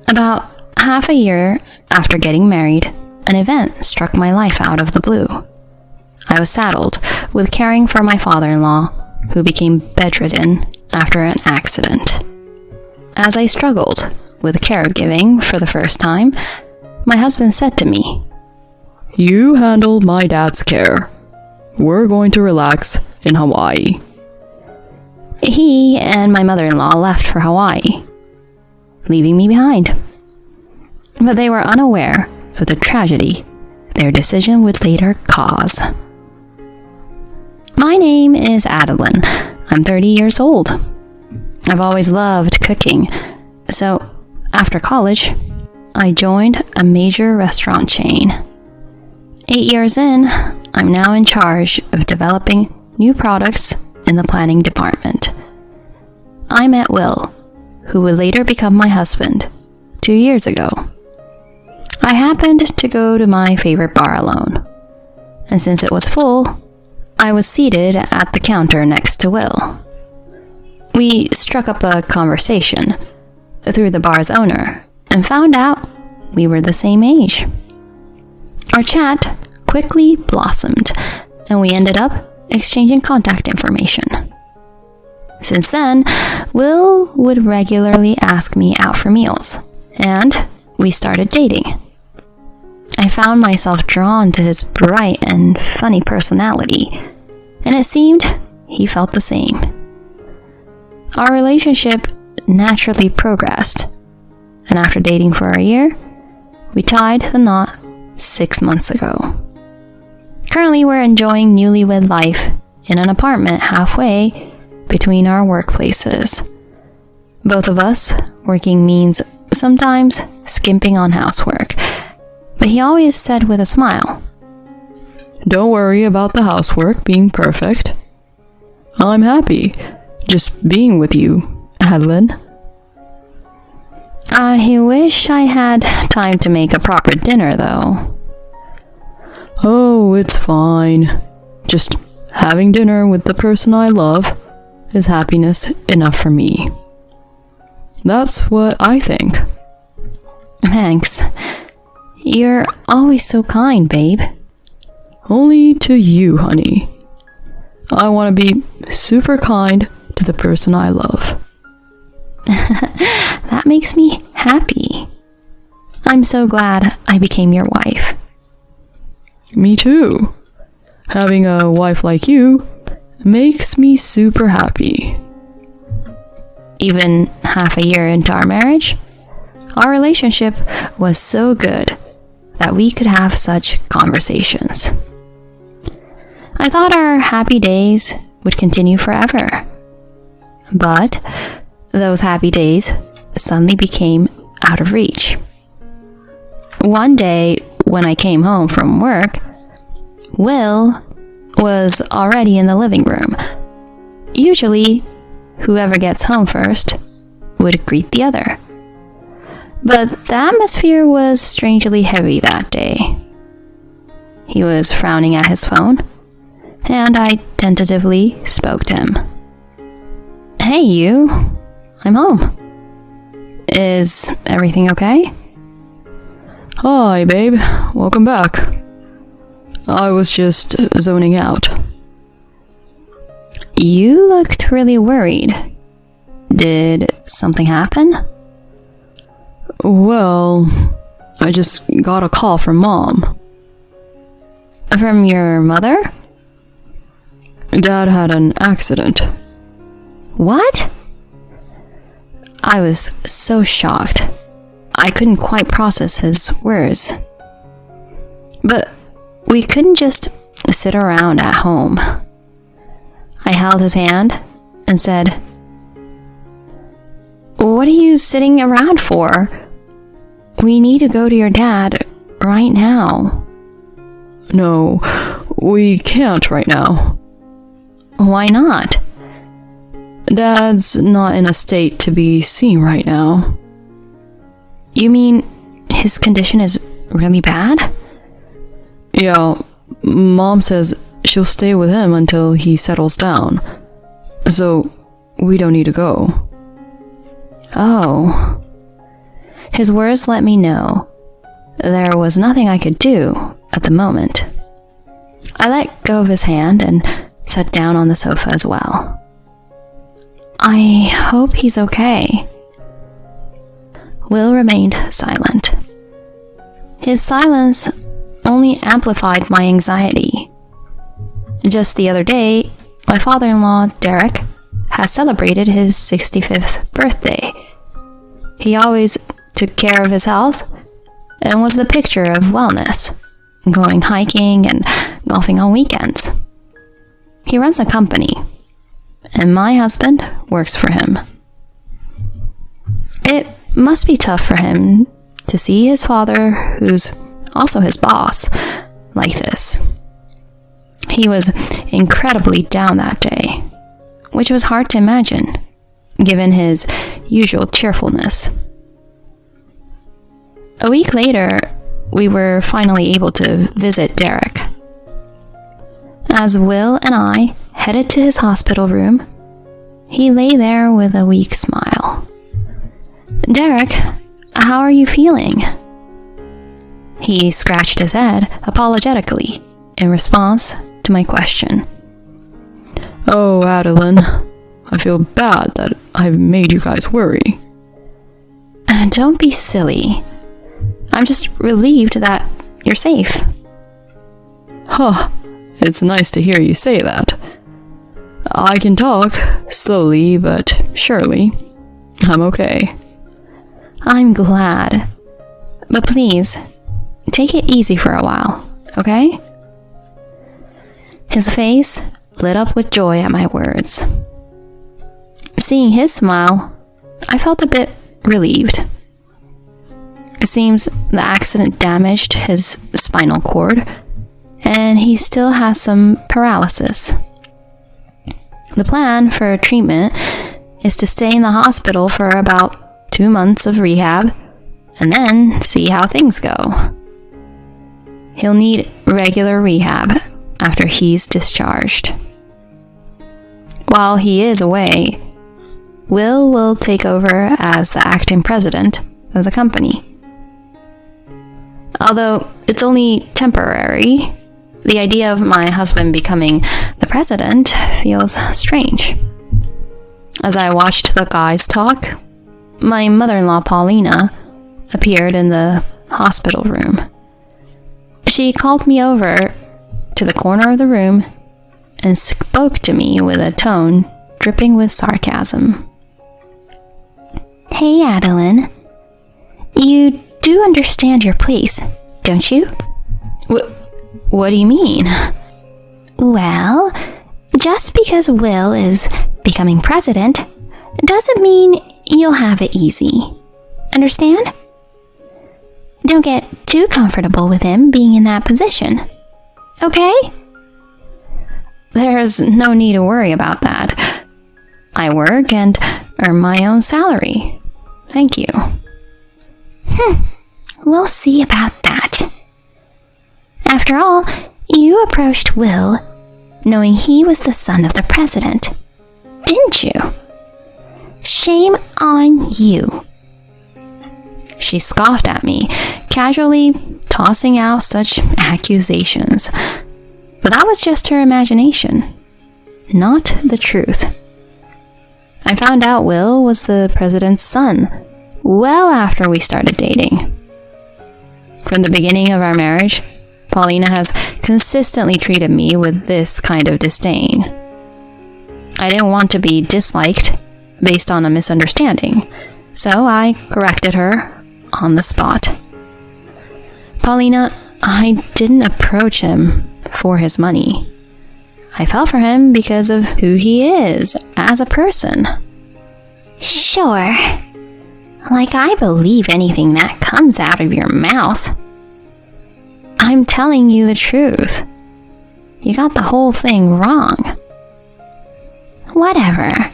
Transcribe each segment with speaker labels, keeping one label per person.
Speaker 1: About half a year after getting married, an event struck my life out of the blue. I was saddled with caring for my father-in-law, who became bedridden after an accident. As I struggled with caregiving for the first time, my husband said to me,
Speaker 2: "You handled my dad's care. We're going to relax in Hawaii."
Speaker 1: He and my mother-in-law left for Hawaii, leaving me behind. But they were unaware of the tragedy their decision would later cause. My name is Adeline. I'm 30 years old. I've always loved cooking, so after college, I joined a major restaurant chain. 8 years in, I'm now in charge of developing new products in the planning department. I met Will, who would later become my husband, 2 years ago. I happened to go to my favorite bar alone, and since it was full, I was seated at the counter next to Will. We struck up a conversation through the bar's owner and found out we were the same age. Our chat quickly blossomed, and we ended up exchanging contact information. Since then, Will would regularly ask me out for meals, and we started dating. I found myself drawn to his bright and funny personality, and it seemed he felt the same. Our relationship naturally progressed, and after dating for a year, we tied the knot 6 months ago. Currently, we're enjoying newlywed life in an apartment halfway between our workplaces. Both of us working means sometimes skimping on housework, but he always said with a smile,
Speaker 2: "Don't worry about the housework being perfect. I'm happy just being with you, Adeline."
Speaker 1: I wish I had time to make a proper dinner, though.
Speaker 2: "Oh, it's fine. Just having dinner with the person I love is happiness enough for me. That's what I think."
Speaker 1: Thanks. You're always so kind, babe.
Speaker 2: Only to you, honey. I want to be super kind to the person I love.
Speaker 1: That makes me happy. I'm so glad I became your wife.
Speaker 2: Me too. Having a wife like you makes me super happy.
Speaker 1: Even half a year into our marriage, our relationship was so good that we could have such conversations. I thought our happy days would continue forever. But those happy days suddenly became out of reach. One day, when I came home from work, Will was already in the living room. Usually, whoever gets home first would greet the other. But the atmosphere was strangely heavy that day. He was frowning at his phone, and I tentatively spoke to him. "Hey, you. I'm home. Is everything okay?"
Speaker 2: "Hi, babe. Welcome back. I was just zoning out."
Speaker 1: You looked really worried. Did something happen?
Speaker 2: "Well, I just got a call from Mom.
Speaker 1: From your mother?
Speaker 2: Dad had an accident."
Speaker 1: What? I was so shocked. I couldn't quite process his words. But we couldn't just sit around at home. I held his hand and said, "What are you sitting around for? We need to go to your dad right now."
Speaker 2: "No, we can't right now."
Speaker 1: "Why not?"
Speaker 2: "Dad's not in a state to be seen right now."
Speaker 1: You mean his condition is really bad?
Speaker 2: "Yeah, Mom says she'll stay with him until he settles down. So we don't need to go."
Speaker 1: Oh. his words let me know there was nothing I could do at the moment. I let go of his hand and sat down on the sofa as well. I hope he's okay. Will remained silent. His silence only amplified my anxiety. Just the other day, my father-in-law, Derek, has celebrated his 65th birthday. He always took care of his health and was the picture of wellness, going hiking and golfing on weekends. He runs a company, and my husband works for him. It must be tough for him to see his father, who's also his boss, like this. He was incredibly down that day, which was hard to imagine, given his usual cheerfulness. A week later, we were finally able to visit Derek. As Will and I headed to his hospital room, he lay there with a weak smile. "Derek, how are you feeling?" He scratched his head apologetically in response to my question.
Speaker 2: Oh, Adeline, I feel bad that I've made you guys worry.
Speaker 1: Don't be silly. I'm just relieved that you're safe.
Speaker 2: Huh, it's nice to hear you say that. I can talk, slowly but surely. I'm okay.
Speaker 1: I'm glad. But please, take it easy for a while, okay? His face lit up with joy at my words. Seeing his smile, I felt a bit relieved. It seems the accident damaged his spinal cord, and he still has some paralysis. The plan for treatment is to stay in the hospital for about 2 months of rehab, and then see how things go. He'll need regular rehab after he's discharged. While he is away, Will take over as the acting president of the company. Although it's only temporary, the idea of my husband becoming the president feels strange. As I watched the guys talk, my mother-in-law Paulina appeared in the hospital room. She called me over to the corner of the room and spoke to me with a tone dripping with sarcasm. "Hey, Adeline. You do understand your place, don't you?" What do you mean? "Well, just because Will is becoming president doesn't mean you'll have it easy. Understand? Don't get too comfortable with him being in that position. Okay?" "There's no need to worry about that. I work and earn my own salary. Thank you." We'll see about that. After all, you approached Will knowing he was the son of the president, didn't you? Shame on you. She scoffed at me, casually tossing out such accusations. But that was just her imagination, not the truth. I found out Will was the president's son well after we started dating. From the beginning of our marriage, Paulina has consistently treated me with this kind of disdain. I didn't want to be disliked based on a misunderstanding, so I corrected her on the spot. "Paulina, I didn't approach him for his money. I fell for him because of who he is as a person." "Sure. Like I believe anything that comes out of your mouth." "I'm telling you the truth. You got the whole thing wrong." "Whatever.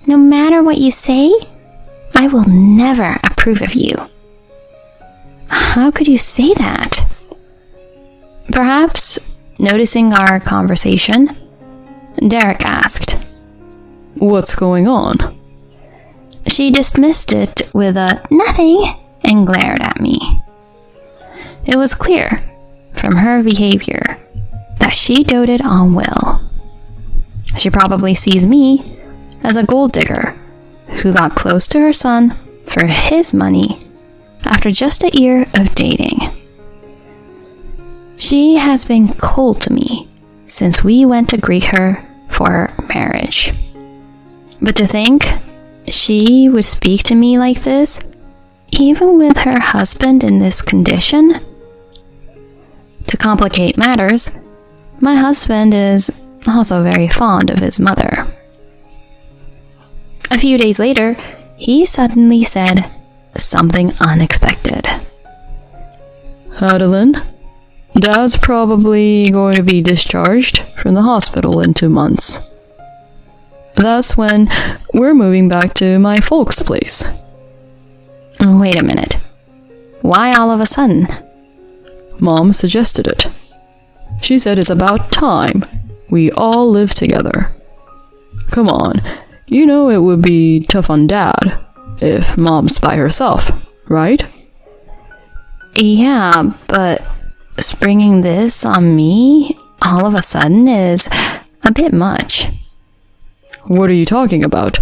Speaker 1: No matter what you say, I will never approve of you." "How could you say that?" Perhaps noticing our conversation, Derek asked,
Speaker 2: What's going on?
Speaker 1: She dismissed it with a "nothing" and glared at me. It was clear from her behavior that she doted on Will. She probably sees me as a gold digger who got close to her son for his money after just a year of dating. She has been cold to me since we went to greet her for marriage. But to think she would speak to me like this, even with her husband in this condition? To complicate matters, my husband is also very fond of his mother. A few days later, he suddenly said something unexpected.
Speaker 2: Adeline, Dad's probably going to be discharged from the hospital in 2 months. That's when we're moving back to my folks' place.
Speaker 1: Wait a minute. Why all of a sudden?
Speaker 2: Mom suggested it. She said it's about time we all live together. Come on, you know it would be tough on Dad if Mom's by herself, right?
Speaker 1: Yeah, but springing this on me all of a sudden is a bit much.
Speaker 2: What are you talking about?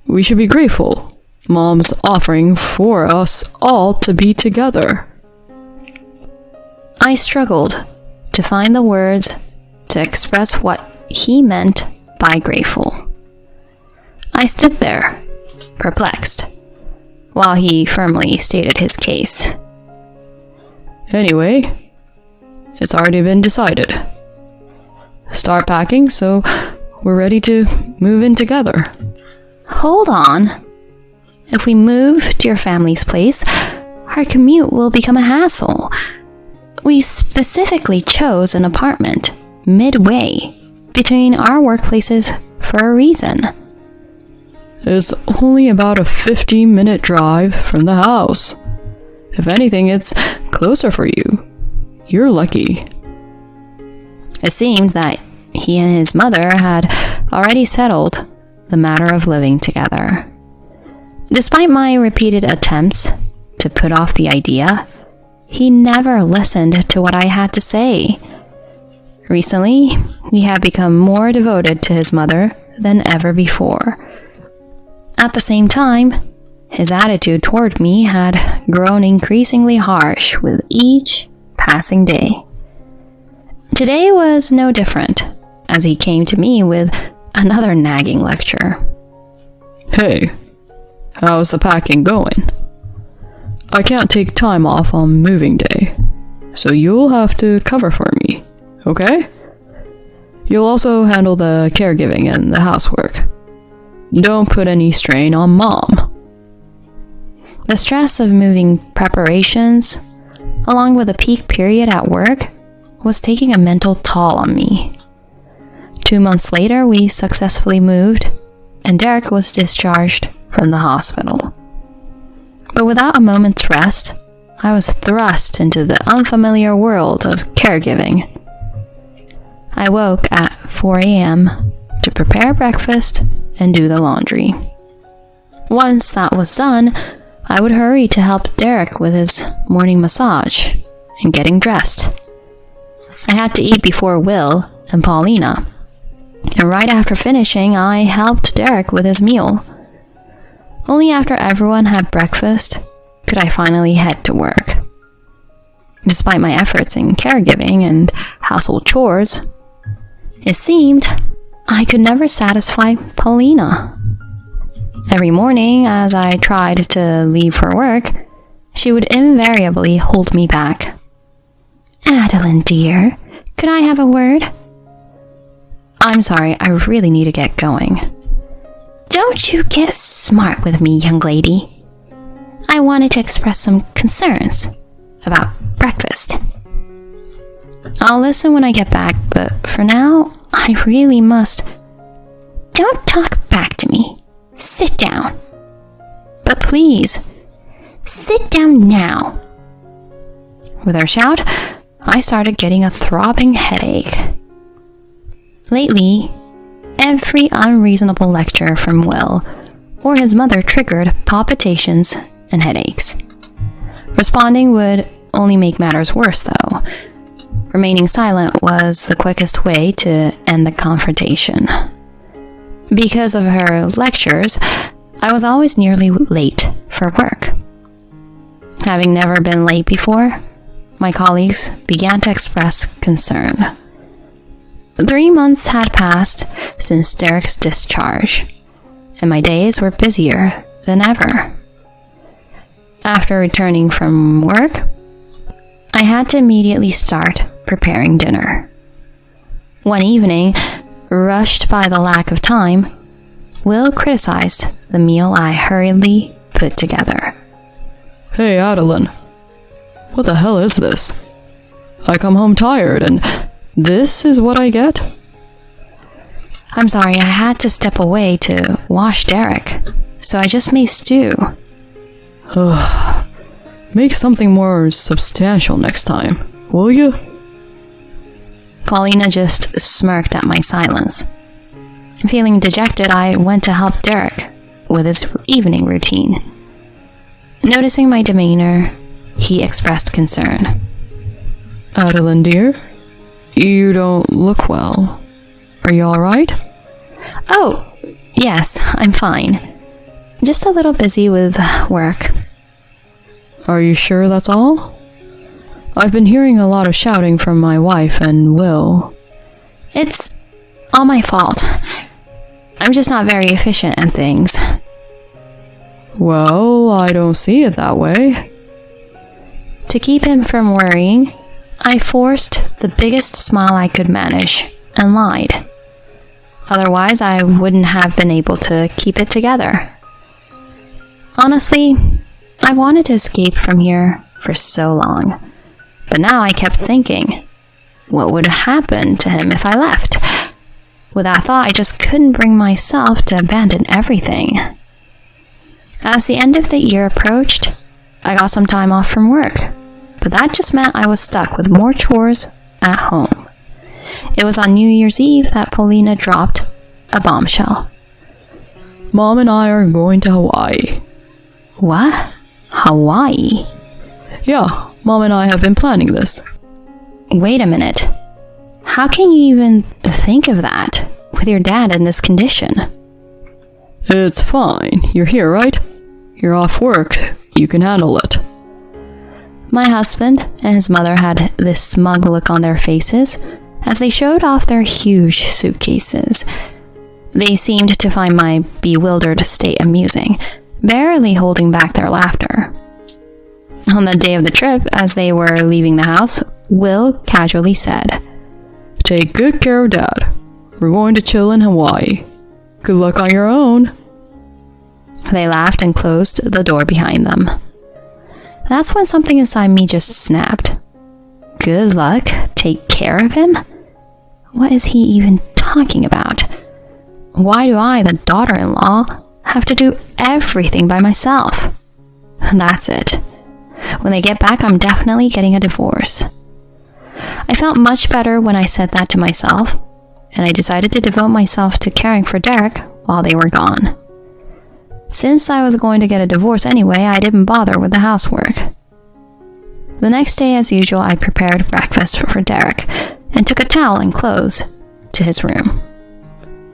Speaker 2: We should be grateful. Mom's offering for us all to be together.
Speaker 1: I struggled to find the words to express what he meant by grateful. I stood there, perplexed, while he firmly stated his case.
Speaker 2: Anyway, it's already been decided. Start packing so we're ready to move in together.
Speaker 1: Hold on. If we move to your family's place, our commute will become a hassle. We specifically chose an apartment midway between our workplaces for a reason.
Speaker 2: It's only about a 15-minute drive from the house. If anything, it's closer for you. You're lucky.
Speaker 1: It seemed that he and his mother had already settled the matter of living together. Despite my repeated attempts to put off the idea, he never listened to what I had to say. Recently, he had become more devoted to his mother than ever before. At the same time, his attitude toward me had grown increasingly harsh with each passing day. Today was no different, as he came to me with another nagging lecture.
Speaker 2: Hey, how's the packing going? I can't take time off on moving day, so you'll have to cover for me, okay? You'll also handle the caregiving and the housework. Don't put any strain on Mom.
Speaker 1: The stress of moving preparations, along with a peak period at work, was taking a mental toll on me. 2 months later, we successfully moved, and Derek was discharged from the hospital. But without a moment's rest, I was thrust into the unfamiliar world of caregiving. I woke at 4 a.m. to prepare breakfast and do the laundry. Once that was done, I would hurry to help Derek with his morning massage and getting dressed. I had to eat before Will and Paulina, and right after finishing, I helped Derek with his meal. Only after everyone had breakfast could I finally head to work. Despite my efforts in caregiving and household chores, it seemed I could never satisfy Paulina. Every morning, as I tried to leave for work, she would invariably hold me back. Adeline, dear, could I have a word? I'm sorry, I really need to get going. Don't you get smart with me, young lady. I wanted to express some concerns about breakfast. I'll listen when I get back, but for now, I really must. Don't talk back to me. Sit down. But please, sit down now. With her shout, I started getting a throbbing headache. Lately, every unreasonable lecture from Will or his mother triggered palpitations and headaches. Responding would only make matters worse, though. Remaining silent was the quickest way to end the confrontation. Because of her lectures, I was always nearly late for work. Having never been late before, my colleagues began to express concern. 3 months had passed since Derek's discharge, and my days were busier than ever. After returning from work, I had to immediately start preparing dinner. One evening, rushed by the lack of time, Will criticized the meal I hurriedly put together.
Speaker 2: Hey, Adeline. What the hell is this? I come home tired, and this is what I get?
Speaker 1: I'm sorry, I had to step away to wash Derek, so I just made stew.
Speaker 2: Make something more substantial next time, will you?
Speaker 1: Paulina just smirked at my silence. Feeling dejected, I went to help Derek with his evening routine. Noticing my demeanor, he expressed concern.
Speaker 2: Adeline, dear, you don't look well. Are you alright?
Speaker 1: Oh, yes, I'm fine. Just a little busy with work.
Speaker 2: Are you sure that's all? I've been hearing a lot of shouting from my wife and Will.
Speaker 1: It's all my fault. I'm just not very efficient at things.
Speaker 2: Well, I don't see it that way.
Speaker 1: To keep him from worrying, I forced the biggest smile I could manage and lied. Otherwise, I wouldn't have been able to keep it together. Honestly, I wanted to escape from here for so long. But now I kept thinking, what would happen to him if I left? With that thought, I just couldn't bring myself to abandon everything. As the end of the year approached, I got some time off from work, but that just meant I was stuck with more chores at home. It was on New Year's Eve that Paulina dropped a bombshell.
Speaker 2: Mom and I are going to Hawaii.
Speaker 1: What? Hawaii?
Speaker 2: Yeah, Mom and I have been planning this.
Speaker 1: Wait a minute. How can you even think of that with your dad in this condition?
Speaker 2: It's fine. You're here, right? You're off work. You can handle it.
Speaker 1: My husband and his mother had this smug look on their faces as they showed off their huge suitcases. They seemed to find my bewildered state amusing, barely holding back their laughter. On the day of the trip, as they were leaving the house, Will casually said,
Speaker 2: Take good care of Dad. We're going to chill in Hawaii. Good luck on your own.
Speaker 1: They laughed and closed the door behind them. That's when something inside me just snapped. Good luck? Take care of him? What is he even talking about? Why do I, the daughter-in-law, have to do everything by myself? That's it. When they get back, I'm definitely getting a divorce. I felt much better when I said that to myself, and I decided to devote myself to caring for Derek while they were gone. Since I was going to get a divorce anyway, I didn't bother with the housework. The next day, as usual, I prepared breakfast for Derek and took a towel and clothes to his room.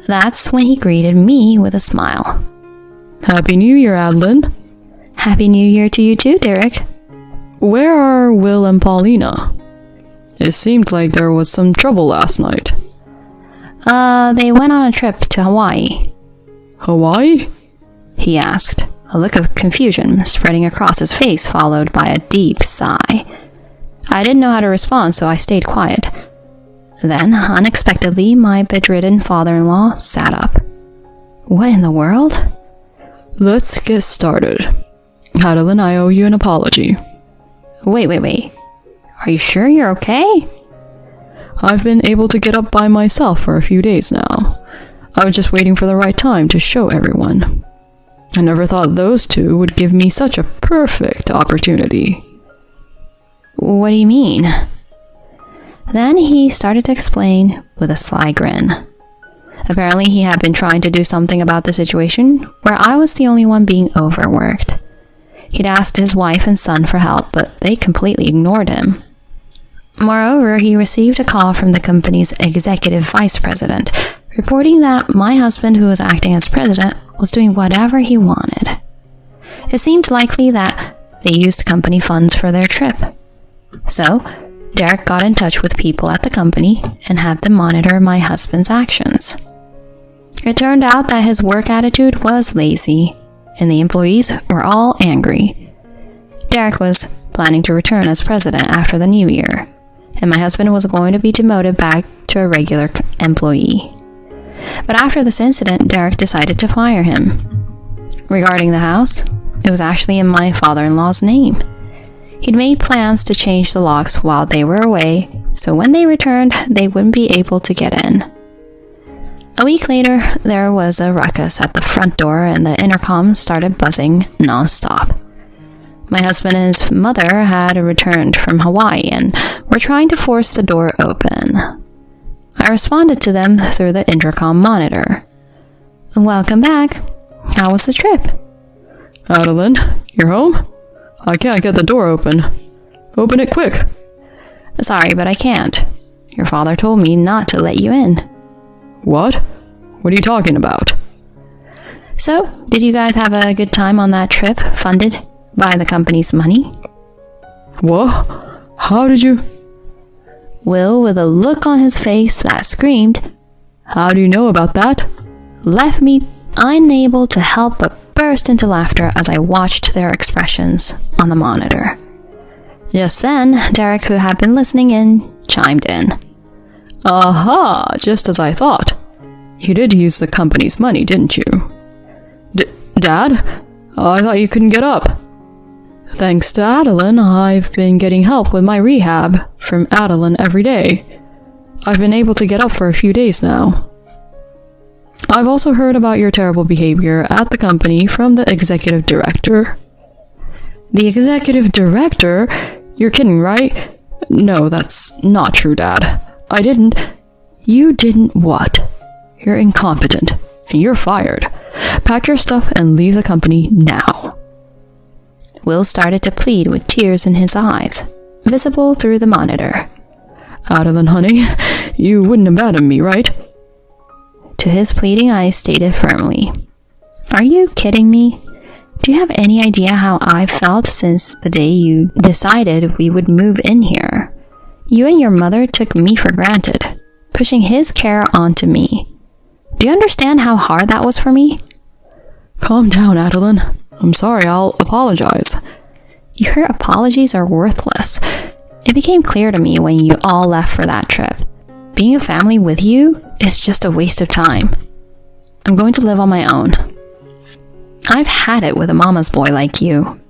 Speaker 1: That's when he greeted me with a smile.
Speaker 2: Happy New Year, Adeline.
Speaker 1: Happy New Year to you too, Derek.
Speaker 2: Where are Will and Paulina? It seemed like there was some trouble last night.
Speaker 1: They went on a trip to Hawaii.
Speaker 2: Hawaii?
Speaker 1: He asked, a look of confusion spreading across his face, followed by a deep sigh. I didn't know how to respond, so I stayed quiet. Then, unexpectedly, my bedridden father-in-law sat up. What in the world?
Speaker 2: Let's get started. Adeline, I owe you an apology.
Speaker 1: Wait. Are you sure you're okay?
Speaker 2: I've been able to get up by myself for a few days now. I was just waiting for the right time to show everyone. I never thought those two would give me such a perfect opportunity.
Speaker 1: What do you mean? Then he started to explain with a sly grin. Apparently he had been trying to do something about the situation where I was the only one being overworked. He'd asked his wife and son for help, but they completely ignored him. Moreover, he received a call from the company's executive vice president, reporting that my husband, who was acting as president, was doing whatever he wanted. It seemed likely that they used company funds for their trip. So, Derek got in touch with people at the company and had them monitor my husband's actions. It turned out that his work attitude was lazy, and the employees were all angry. Derek was planning to return as president after the new year, and my husband was going to be demoted back to a regular employee. But after this incident, Derek decided to fire him. Regarding the house, it was actually in my father-in-law's name. He'd made plans to change the locks while they were away, so when they returned, they wouldn't be able to get in. A week later, there was a ruckus at the front door and the intercom started buzzing non-stop. My husband and his mother had returned from Hawaii and were trying to force the door open. I responded to them through the intercom monitor. "Welcome back. How was the trip?"
Speaker 2: Adeline, you're home? I can't get the door open. Open it quick.
Speaker 1: "Sorry, but I can't. Your father told me not to let you in."
Speaker 2: What? What are you talking about?
Speaker 1: "So, did you guys have a good time on that trip funded by the company's money?"
Speaker 2: What? How did you...
Speaker 1: Will, with a look on his face that screamed,
Speaker 2: How do you know about that?
Speaker 1: left me unable to help but burst into laughter as I watched their expressions on the monitor. Just then, Derek, who had been listening in, chimed in.
Speaker 2: Aha, just as I thought. You did use the company's money, didn't you? Dad? I thought you couldn't get up. Thanks to Adeline, I've been getting help with my rehab from Adeline every day. I've been able to get up for a few days now. I've also heard about your terrible behavior at the company from the executive director. The executive director? You're kidding, right? No, that's not true, Dad. I didn't. You didn't what? You're incompetent, and you're fired. Pack your stuff and leave the company now.
Speaker 1: Will started to plead with tears in his eyes, visible through the monitor.
Speaker 2: Adeline, honey, you wouldn't abandon me, right?
Speaker 1: To his pleading, I stated firmly, "Are you kidding me? Do you have any idea how I've felt since the day you decided we would move in here? You and your mother took me for granted, pushing his care onto me. Do you understand how hard that was for me?"
Speaker 2: Calm down, Adeline. I'm sorry, I'll apologize.
Speaker 1: Your apologies are worthless. It became clear to me when you all left for that trip. Being a family with you is just a waste of time. I'm going to live on my own. I've had it with a mama's boy like you.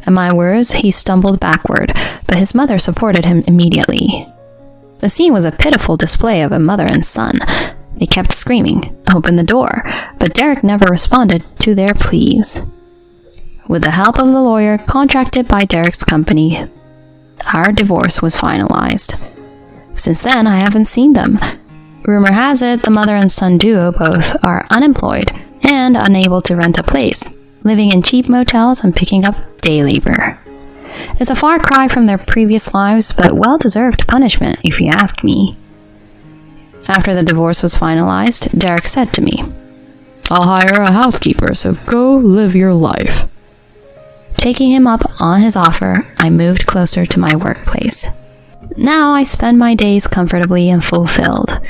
Speaker 1: At my words, he stumbled backward, but his mother supported him immediately. The scene was a pitiful display of a mother and son. They kept screaming, "Open the door," but Derek never responded to their pleas. With the help of the lawyer contracted by Derek's company, our divorce was finalized. Since then, I haven't seen them. Rumor has it the mother and son duo both are unemployed and unable to rent a place, living in cheap motels and picking up day labor. It's a far cry from their previous lives, but well-deserved punishment, if you ask me. After the divorce was finalized, Derek said to me,
Speaker 2: I'll hire a housekeeper, so go live your life.
Speaker 1: Taking him up on his offer, I moved closer to my workplace. Now I spend my days comfortably and fulfilled.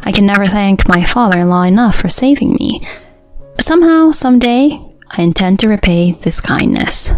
Speaker 1: I can never thank my father-in-law enough for saving me. Somehow, someday, I intend to repay this kindness.